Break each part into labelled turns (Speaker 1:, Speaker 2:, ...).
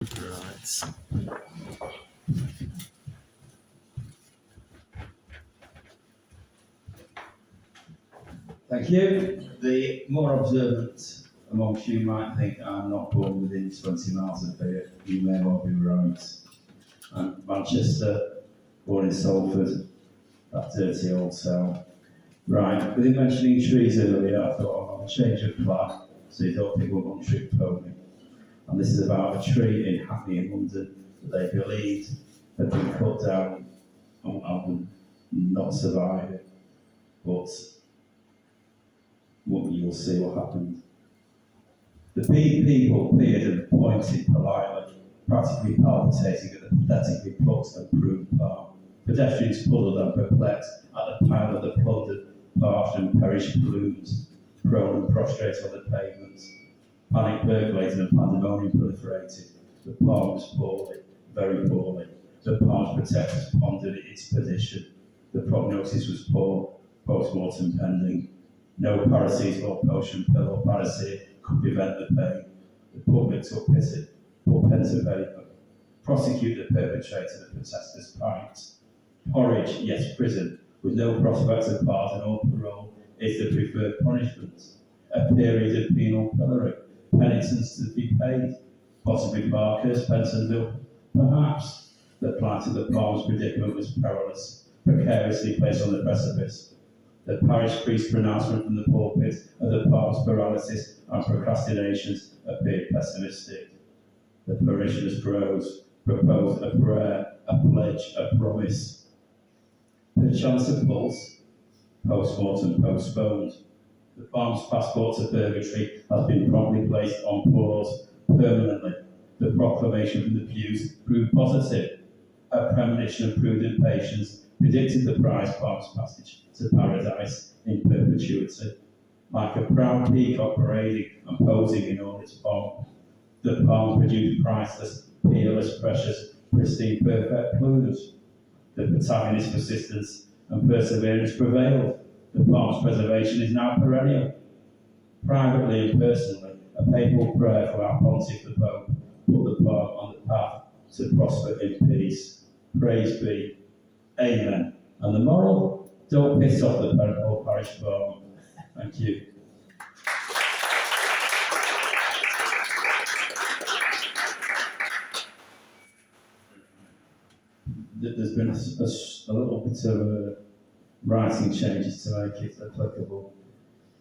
Speaker 1: Right.
Speaker 2: Thank you. The more observant amongst you might think I'm not born within 20 miles of here. You may well be right. I'm Manchester, born in Salford, that dirty old town. Right, within mentioning trees earlier, I thought I'll change of plan so you don't think we're one trick pony. And this is about a tree in Hackney in London that they believed had been cut down and would not survive it. But you'll see what happened. The people peered and pointed politely, practically palpitating at the pathetically plucked and pruned palm. Pedestrians puzzled and perplexed at the pile of the plundered, parched and perished blooms, prone and prostrate on the pavements. Panic percolated and pandemonium proliferated. The palm was poorly, very poorly. The palm's protectors pondered its perdition. The prognosis was poor, post-mortem pending. No paracetamol potion, pill or panacea could prevent the pain. The public took pity, put pen to paper, prosecute the perpetrator, the protester's pint. Porridge, yes, prison, with no prospect of pardon or parole, is the preferred punishment. A period of penal pillory, penitence to be paid, possibly Barker's, Pentonville. Perhaps the plight of the palm's predicament was perilous, precariously placed on the precipice. The parish priest's pronouncement from the pulpit of the palm's paralysis and procrastinations appeared pessimistic. The parishioners proposed a prayer, a pledge, a promise. Perchance of pulse, post-mortem postponed. The palm's passport to purgatory has been promptly placed on pause permanently. The proclamation from the pews proved positive. A premonition of prudent patience predicted the prize palm's passage to paradise in perpetuity. Like a proud peacock parading and posing in all its pomp, the palm produced priceless, peerless, precious, pristine, perfect plumes. The protagonist's persistence and perseverance prevailed. The palm's preservation is now perennial. Privately and personally, a papal prayer for our pontiff the Pope put the palm on the path to prosper in peace. Praise be. Amen. And the moral? Don't piss off the whole parish palm. Thank you. There's been a little bit of writing changes to make it applicable.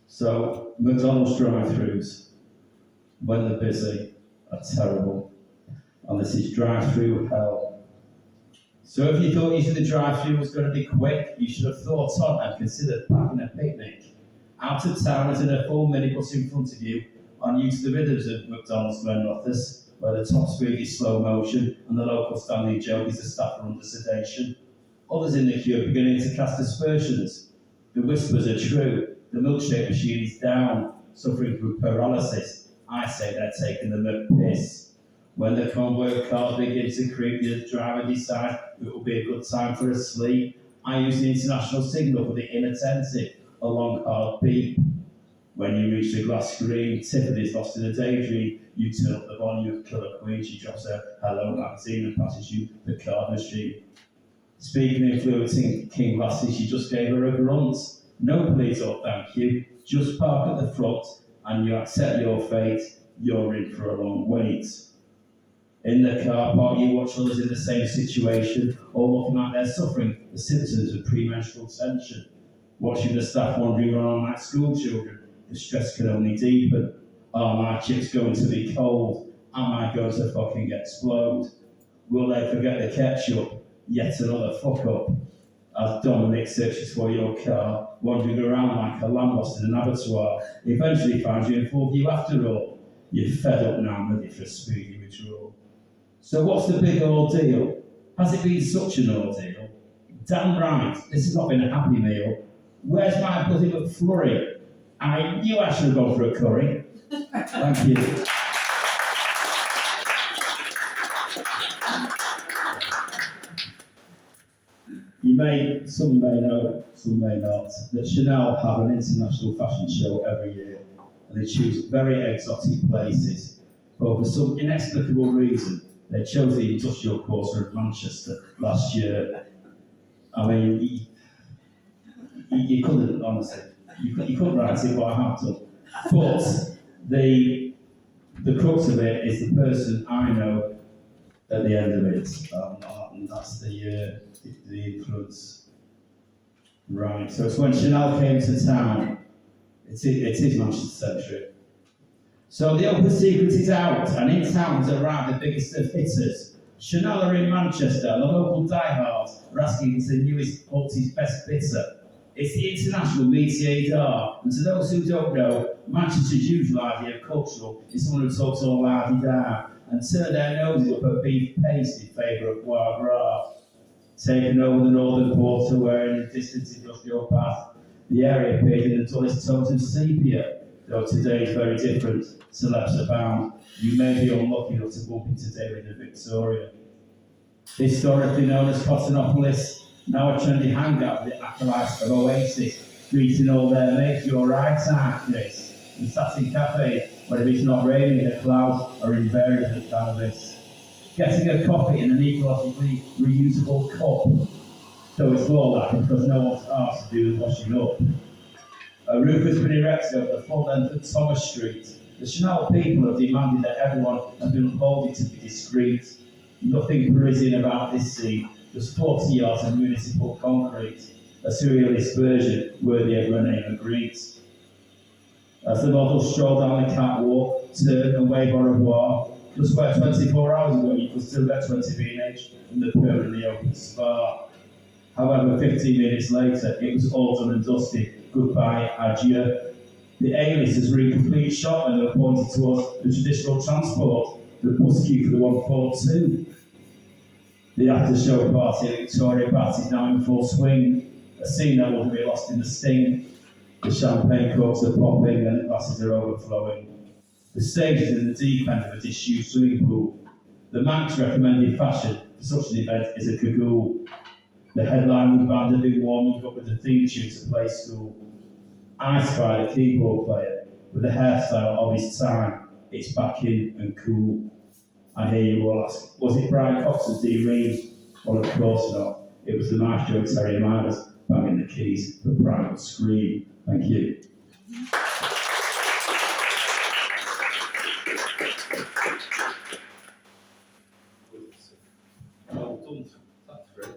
Speaker 2: So, McDonald's drive-thrus, when they're busy, are terrible. And this is drive-through hell. So if you thought using the drive-thru was going to be quick, you should have thought on and considered packing a picnic. Out of towners in a full minibus in front of you, on used to the rhythms of McDonald's Glenrothes, where the top speed is slow motion and the local standing joke is the staff are under sedation. Others in the queue are beginning to cast aspersions. The whispers are true. The milkshake machine is down, suffering from paralysis. I say they're taking the piss. When the convoy of cars begins to creep, the driver decides it will be a good time for a sleep. I use the international signal for the inattentive, a long hard beep. When you reach the glass screen, Tiffany's lost in a daydream. You turn up the volume of Killer Queen. She drops her Hello magazine and passes you the card machine. Speaking and influencing King Lassie, she just gave her a grunt. No please or thank you. Just park at the front and you accept your fate. You're in for a long wait. In the car park, you watch others in the same situation, all looking like they're suffering the symptoms of premenstrual tension. Watching the staff wandering around like school children, the stress can only deepen. Are my chips going to be cold? Am I going to fucking explode? Will they forget the ketchup? Yet another fuck up. As Dominic searches for your car, wandering around like a lamb lost in an abattoir, eventually finds you and for you after all. You're fed up now and ready for a speedy withdrawal. So what's the big ordeal? Has it been such an ordeal? Damn right, this has not been a happy meal. Where's my bloody McFlurry? I knew I should have gone for a curry. Thank you. Some may know, some may not, that Chanel have an international fashion show every year, and they choose very exotic places. But for some inexplicable reason, They chose the industrial quarter of Manchester last year. I mean, you couldn't, honestly, you couldn't write it, but I have to. But the crux of it is the person I know at the end of it, and that's the influence. Right, so it's when Chanel came to town. It is Manchester centric. So the open secret is out, and in town has arrived the biggest of hitters. Chanel are in Manchester, and the local diehards are asking if it's the newest Hult's best bitter. It's the international métier d'art, and to those who don't know, Manchester's usual idea of cultural is someone who talks all la-di-da and turn their noses up at beef paste in favour of foie gras. Taken over the northern quarter where in the distant industrial path, the area appeared in the dullest tones of sepia, though today is very different. Celebs abound. You may be unlucky enough to bump into David and Victoria. Historically known as Cottonopolis, now a trendy hangout with the acolytes of Oasis, greeting all their mates, you're right, Chris. And Satin Cafe, where if it's not raining, the clouds are invariably cannabis. Getting a coffee in an ecologically reusable cup, though it's more like because no one's asked to do the washing up. A roof has been erected over the full length of Thomas Street. The Chanel people have demanded that everyone has been upholding to be discreet. Nothing Parisian about this scene. There's 40 yards of municipal concrete, a surrealist version worthy of René Magritte. As the models stroll down the catwalk, turn and wave au revoir, just where 24 hours ago you could still get 20 B&H in the permanently open spa. However, 15 minutes later, it was all done and dusted. Goodbye, adieu. The A-listers were in complete shock when they were pointed towards the traditional transport, the bus queue for the 142. The after-show party at Victoria Park is now in full swing, a scene that will be lost in the sting. The champagne corks are popping and the glasses are overflowing. The stage is in the deep end of a disused swimming pool. The Manx recommended fashion for such an event is a cagoule. The headline band had been warming up with the theme tune to play school. I spy the keyboard player with the hairstyle of his time. It's back in and cool. I hear you all ask, was it Brian Cox and Dee Ream? Well, of course not. It was the maestro Terry Myers banging the keys for Private Scream. Thank you. Well done. That's great.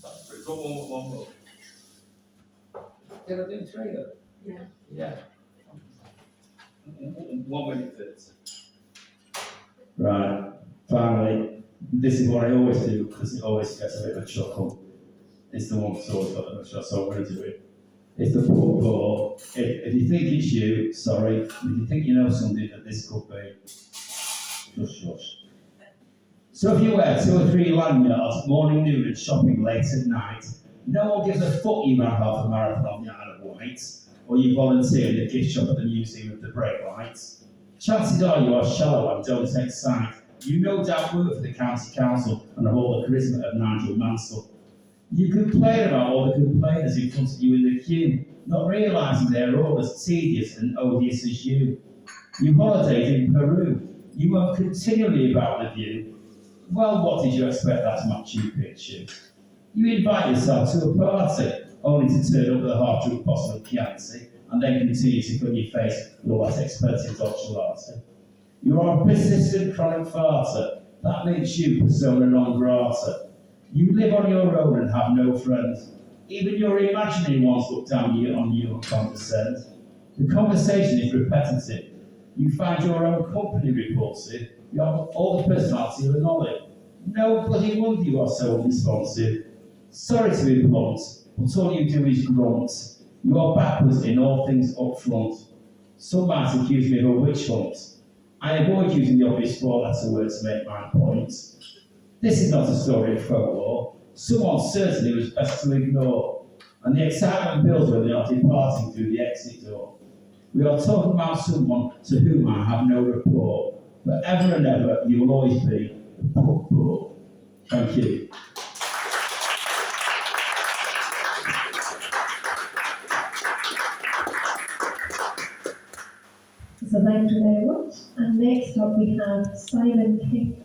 Speaker 2: That's great. Got one more. Did I do three though?
Speaker 1: Yeah.
Speaker 2: Yeah. 1 minute 30. Right. Finally, this is what I always do because it always gets a bit of a chuckle. It's the one that's always got the most chuckle, so I'm going to do it. It's the football. If you think it's you, sorry. If you think you know something that this could be, just shush. So if you wear 2 or 3 lanyards, morning, noon, and shopping late at night, no one gives a fuck you ran half a marathon on the Isle of Wight, or you volunteer in the gift shop at the Museum of the Brake Lights. Chances are you are shallow and don't excite. You no doubt work for the county council and have all the charisma of Nigel Mansell. You complain about all the complainers in front of you in the queue, not realising they are all as tedious and odious as you. You holidayed in Peru. You moan continually about the view. Well, what did you expect that Machu Picchu? You invite yourself to a party, only to turn up with a half-drunk bottle of Chianti, and then continue to fill your face with all that expensive dolce. You are a persistent chronic farter. That makes you persona non grata. You live on your own and have no friends. Even your imaginary ones look down on you and condescend. The conversation is repetitive. You find your own company repulsive. You have all the personality of an olive. No bloody wonder you are so unresponsive. Sorry to be blunt, but all you do is grunt. You are backwards in all things up front. Some might accuse me of a witch hunt. I avoid using the obvious 4-letter word to make my point. This is not a story of folklore. Someone certainly was best to ignore. And the excitement builds when they are departing through the exit door. We are talking about someone to whom I have no rapport. But ever and ever, you will always be the football. Thank you.
Speaker 1: So thank you very much. And next up we have Simon King.